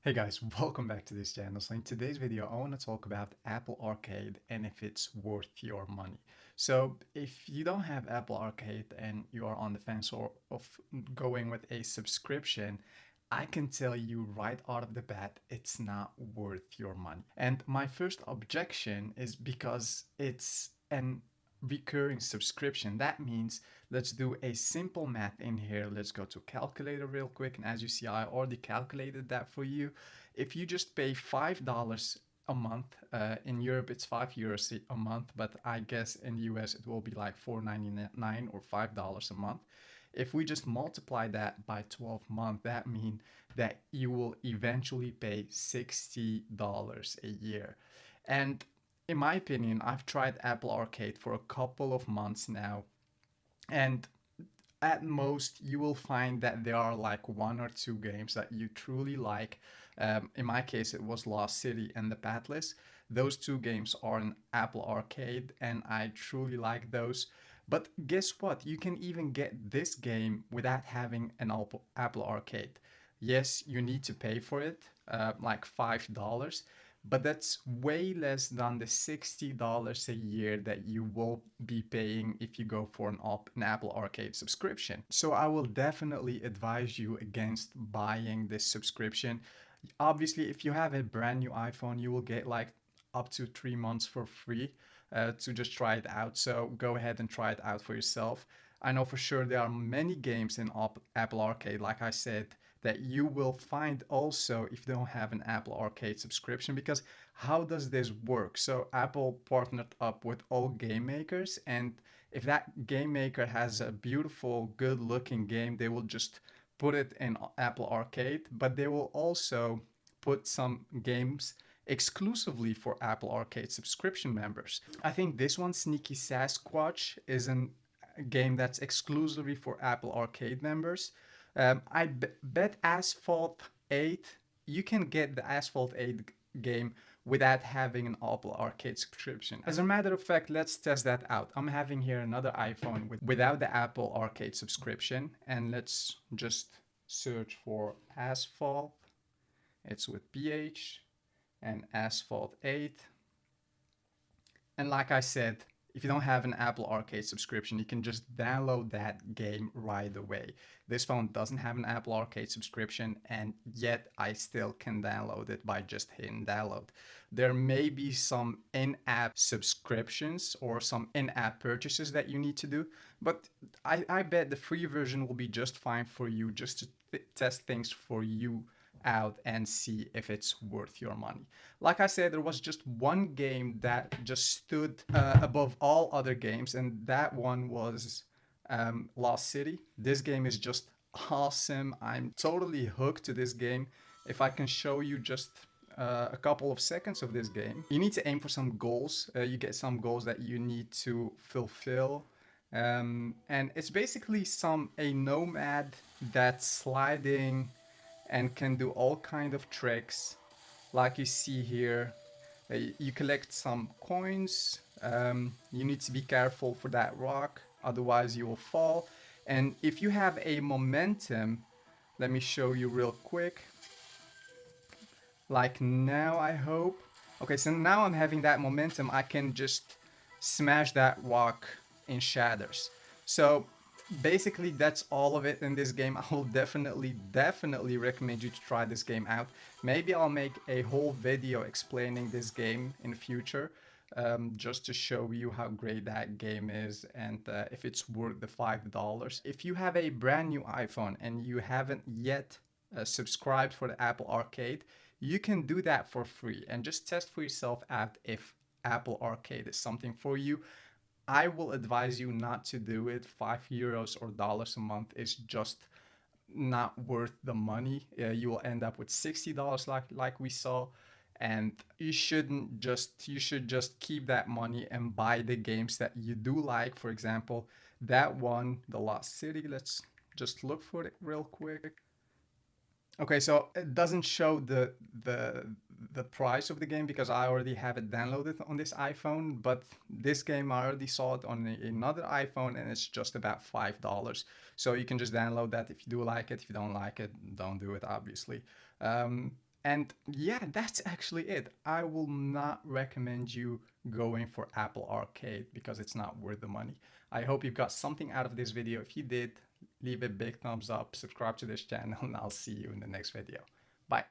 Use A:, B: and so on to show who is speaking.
A: Hey guys, welcome back to this channel. So in today's video, I want to talk about Apple Arcade and if it's worth your money. So if you don't have Apple Arcade and you are on the fence of going with a subscription, I can tell you right out of the bat, it's not worth your money. And my first objection is because it's an recurring subscription. That means let's do a simple math in here. Let's go to calculator real quick. And as you see, I already calculated that for you. If you just pay $5 a month, in Europe it's €5 a month, but I guess in the US it will be like $4.99 or $5 a month. If we just multiply that by 12 months, that means that you will eventually pay $60 a year. And in my opinion, I've tried Apple Arcade for a couple of months now, and at most you will find that there are like one or two games that you truly like. In my case, it was Lost City and The Pathless. Those two games are in Apple Arcade, and I truly like those. But guess what? You can even get this game without having an Apple Arcade. Yes, you need to pay for it, like $5, but that's way less than the $60 a year that you will be paying if you go for an Apple Arcade subscription. So I will definitely advise you against buying this subscription. Obviously, if you have a brand new iPhone, you will get like up to 3 months for free to just try it out. So go ahead and try it out for yourself. I know for sure there are many games in Apple Arcade, like I said, that you will find also if you don't have an Apple Arcade subscription. Because how does this work? So Apple partnered up with all game makers, and if that game maker has a beautiful, good looking game, they will just put it in Apple Arcade, but they will also put some games exclusively for Apple Arcade subscription members. I think this one, Sneaky Sasquatch, is a game that's exclusively for Apple Arcade members. I bet Asphalt 8, you can get the Asphalt 8 game without having an Apple Arcade subscription. As a matter of fact, let's test that out. I'm having here another iPhone without the Apple Arcade subscription, and let's just search for Asphalt. It's with PH and Asphalt 8. And like I said, if you don't have an Apple Arcade subscription, you can just download that game right away. This phone doesn't have an Apple Arcade subscription, and yet I still can download it by just hitting download. There may be some in-app subscriptions or some in-app purchases that you need to do, but I bet the free version will be just fine for you, just to test things for you out and see if it's worth your money. Like I said, there was just one game that just stood above all other games, and that one was Lost City. This game is just awesome. I'm totally hooked to this game. If I can show you just a couple of seconds of this game, you need to aim for some goals. You get some goals that you need to fulfill. And it's basically a nomad that's sliding and can do all kind of tricks like you see here. You collect some coins. You need to be careful for that rock, otherwise you will fall. And if you have a momentum, let me show you real quick, like now, I hope. Okay, so now I'm having that momentum. I can just smash that rock in shatters. So basically that's all of it in this game. I will definitely recommend you to try this game out. Maybe I'll make a whole video explaining this game in the future, just to show you how great that game is and if it's worth the $5. If you have a brand new iPhone and you haven't yet subscribed for the Apple Arcade, you can do that for free and just test for yourself out if Apple Arcade is something for you. I will advise you not to do it. €5 or dollars a month is just not worth the money. You will end up with $60 like we saw, and you should just keep that money and buy the games that you do like. For example, that one, The Lost City. Let's just look for it real quick. Okay, so it doesn't show the price of the game because I already have it downloaded on this iPhone, but this game I already saw it on another iPhone and it's just about $5. So you can just download that if you do like it. If you don't like it, don't do it, obviously. And yeah, that's actually it. I will not recommend you going for Apple Arcade because it's not worth the money. I hope you got something out of this video. If you did, leave a big thumbs up, subscribe to this channel, and I'll see you in the next video. Bye.